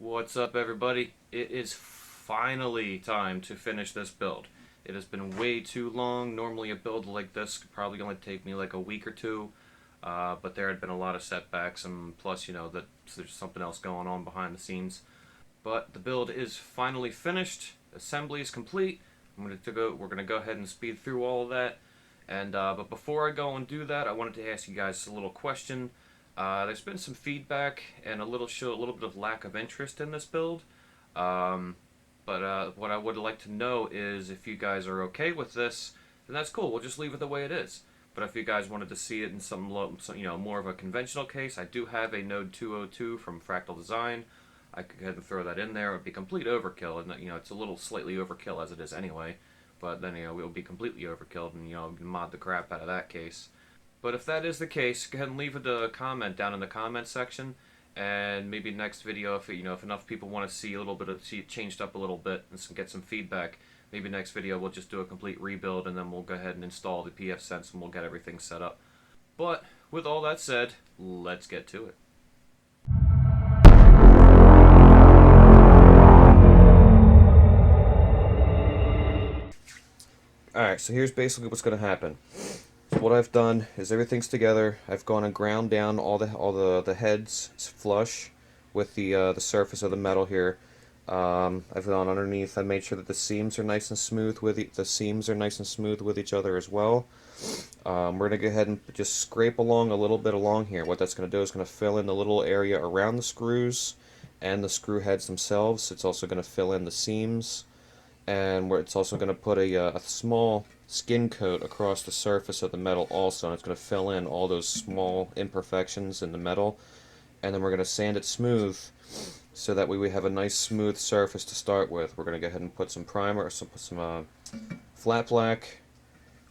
What's up, everybody? It is finally time to finish this build. It has been way too long. Normally a build like this could probably only take me like a week or two, but there had been a lot of setbacks, and plus, that there's something else going on behind the scenes. But the build is finally finished. Assembly is complete. We're gonna go ahead and speed through all of that. And but before I go and do that, I wanted to ask you guys a little question. There's been some feedback and a little bit of lack of interest in this build. But what I would like to know is if you guys are okay with this, then that's cool. We'll just leave it the way it is. But if you guys wanted to see it in some more of a conventional case, I do have a Node 202 from Fractal Design. I could go ahead and throw that in there. It would be complete overkill, and it's a little slightly overkill as it is anyway. But then it will be completely overkill, and mod the crap out of that case. But if that is the case, go ahead and leave a comment down in the comment section, and maybe next video, if enough people want to see see it changed up a little bit and get some feedback, maybe next video we'll just do a complete rebuild, and then we'll go ahead and install the PfSense and we'll get everything set up. But with all that said, let's get to it. Alright, so here's basically what's going to happen. So what I've done is everything's together. I've gone and ground down all the heads flush with the surface of the metal here. I've gone underneath. I made sure that the seams are nice and smooth with each other as well. We're gonna go ahead and just scrape along a little bit along here. What that's gonna do is gonna fill in the little area around the screws and the screw heads themselves. It's also gonna fill in the seams, and where it's also gonna put a small skin coat across the surface of the metal also, and it's going to fill in all those small imperfections in the metal, and then we're going to sand it smooth so that way we have a nice smooth surface to start with. We're going to go ahead and put some primer or some flat black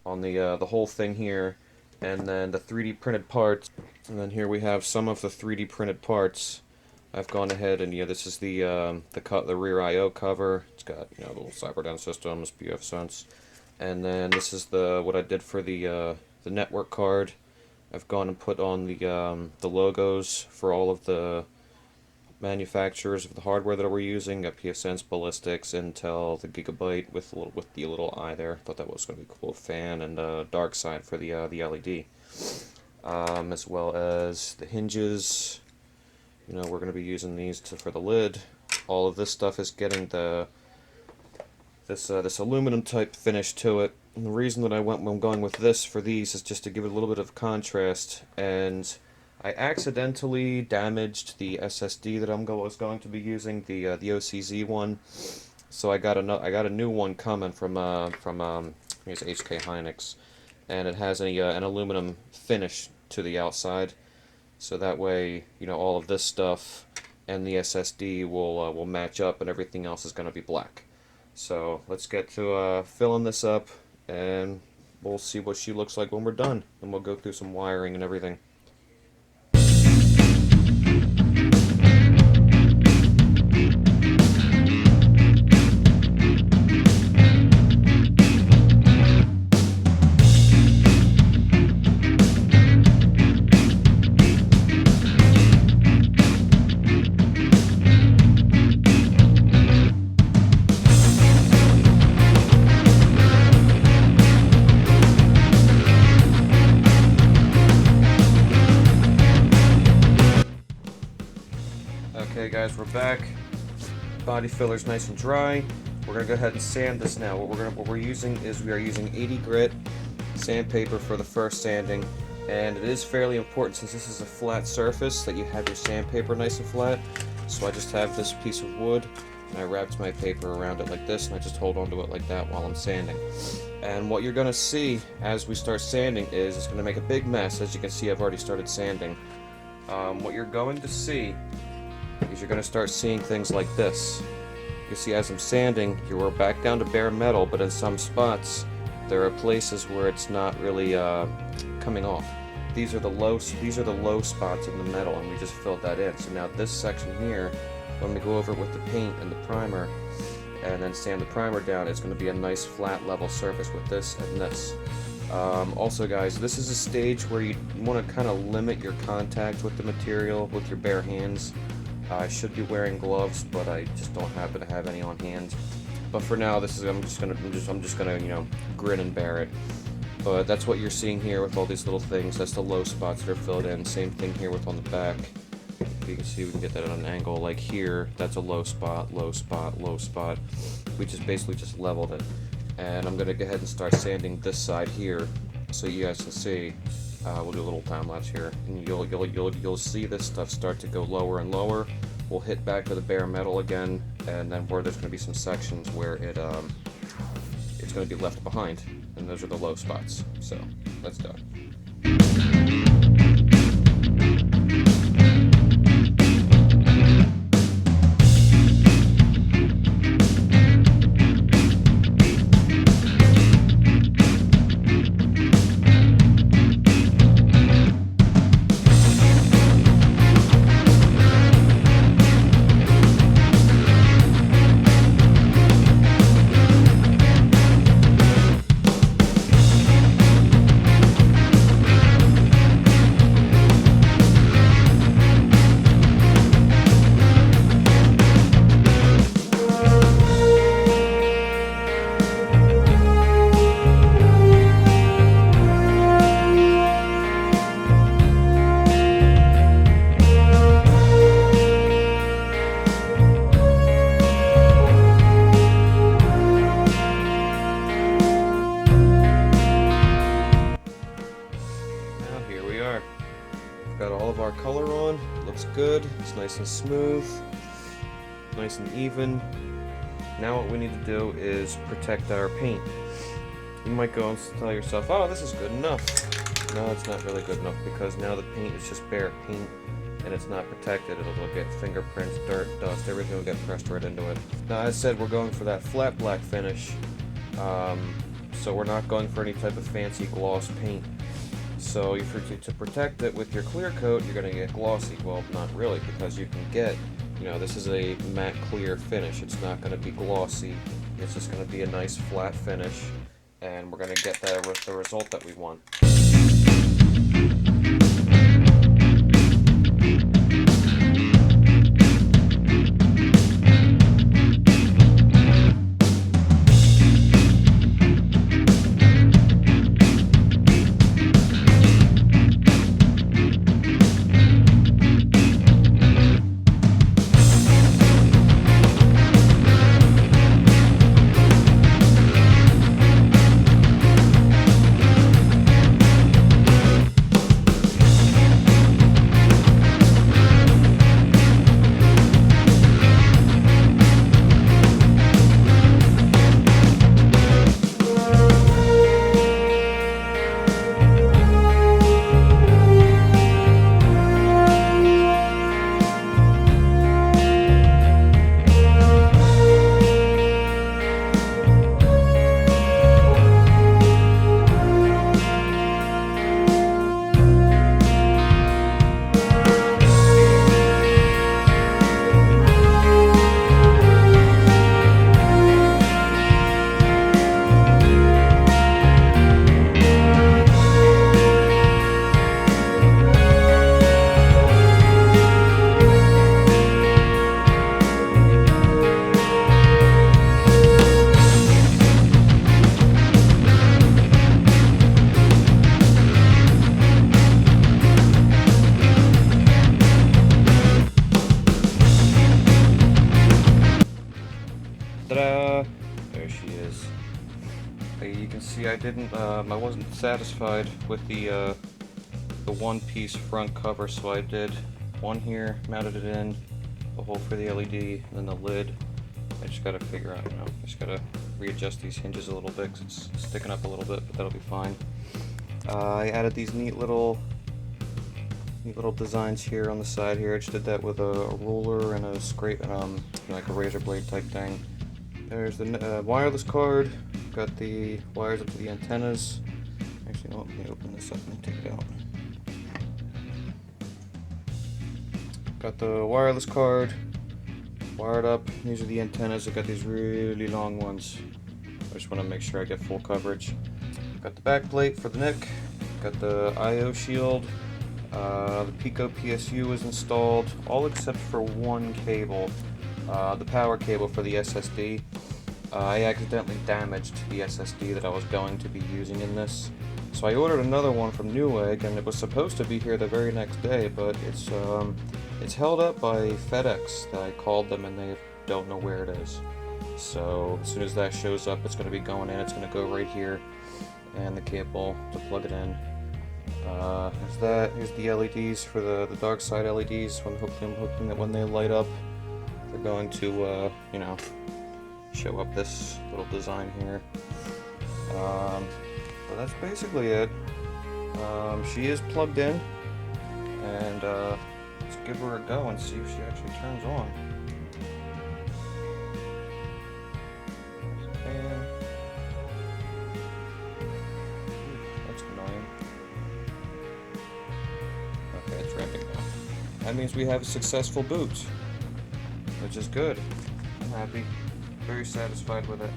on the whole thing here, and then the 3D printed parts, and then here we have some of the 3D printed parts. I've gone ahead and this is the rear I/O cover. It's got little CyberDown systems, PfSense. And then this is what I did for the network card. I've gone and put on the logos for all of the manufacturers of the hardware that we're using. Got PfSense, Ballistics, Intel, the Gigabyte with the little eye there. Thought that was going to be cool. Fan and dark side for the LED, as well as the hinges. We're going to be using these for the lid. All of this stuff is getting this aluminum type finish to it. And the reason that I'm going with this for these is just to give it a little bit of contrast. And I accidentally damaged the SSD that I was going to be using, the OCZ one. So I got a new one coming from I think it's HK Hynix, and it has an aluminum finish to the outside. So that way, all of this stuff and the SSD will match up, and everything else is going to be black. So let's get to filling this up, and we'll see what she looks like when we're done, and we'll go through some wiring and everything. Okay guys, we're back. Body filler's nice and dry. We're gonna go ahead and sand this now. What we're using is we are using 80 grit sandpaper for the first sanding, and it is fairly important, since this is a flat surface, that you have your sandpaper nice and flat. So I just have this piece of wood, and I wrapped my paper around it like this, and I just hold onto it like that while I'm sanding. And what you're gonna see as we start sanding is it's gonna make a big mess. As you can see, I've already started sanding. What you're going to see is you're going to start seeing things like this. You see, as I'm sanding, you're back down to bare metal, but in some spots there are places where it's not really coming off. These are the low spots in the metal, and we just filled that in. So now this section here, when we go over it with the paint and the primer, and then sand the primer down, it's going to be a nice flat level surface with this and this. Also guys, this is a stage where you want to kind of limit your contact with the material with your bare hands. I should be wearing gloves, but I just don't happen to have any on hand. But for now, this is I'm just gonna you know, grin and bear it. But that's what you're seeing here with all these little things. That's the low spots that are filled in. Same thing here with on the back. If you can see, we can get that at an angle. Like here, that's a low spot, low spot, low spot. We just basically just leveled it. And I'm gonna go ahead and start sanding this side here, so you guys can see. We'll do a little time lapse here, and you'll see this stuff start to go lower and lower. We'll hit back to the bare metal again, and then where there's going to be some sections where it's going to be left behind, and those are the low spots. So that's done. Got all of our color on, looks good, it's nice and smooth, nice and even. Now what we need to do is protect our paint. You might go and tell yourself, oh, this is good enough. No, it's not really good enough, because now the paint is just bare paint and it's not protected. It'll get fingerprints, dirt, dust, everything will get pressed right into it. Now, as said, we're going for that flat black finish, so we're not going for any type of fancy gloss paint. So to protect it with your clear coat, you're going to get glossy. Well, not really, because you can get, you know, this is a matte clear finish. It's not going to be glossy. It's just going to be a nice flat finish, and we're going to get the result that we want. Ta-da! There she is. You can see I wasn't satisfied with the one-piece front cover, so I did one here, mounted it in, the hole for the LED, and then the lid. I just gotta figure out, you know, just gotta readjust these hinges a little bit, 'cause it's sticking up a little bit, but that'll be fine. I added these neat little designs here on the side here. I just did that with a ruler and a scrape, like a razor blade type thing. There's the wireless card. Got the wires up to the antennas. Actually, no, let me open this up and take it out. Got the wireless card wired up. These are the antennas. I got these really long ones. I just want to make sure I get full coverage. Got the back plate for the neck. Got the I/O shield. The Pico PSU is installed, all except for one cable, the power cable for the SSD. I accidentally damaged the SSD that I was going to be using in this. So I ordered another one from Newegg, and it was supposed to be here the very next day, but it's held up by FedEx. I called them and they don't know where it is. So as soon as that shows up, it's going to be going in. It's going to go right here, and the cable to plug it in. There's that. Here's the LEDs for the dark side LEDs. I'm hoping that when they light up, they're going to you know, show up this little design here. But that's basically it. She is plugged in, and let's give her a go and see if she actually turns on. That's annoying. Okay, it's ramping now. That means we have a successful boot, which is good. I'm happy. Very satisfied with it.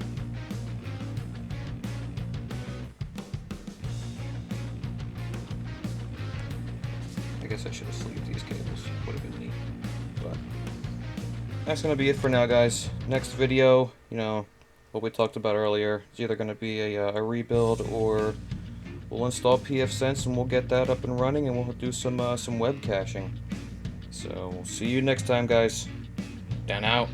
I guess I should have sleeved these cables. Would have been neat. But that's gonna be it for now, guys. Next video, you know, what we talked about earlier, it's either gonna be a rebuild, or we'll install PfSense and we'll get that up and running, and we'll do some web caching. So we'll see you next time, guys. Down out.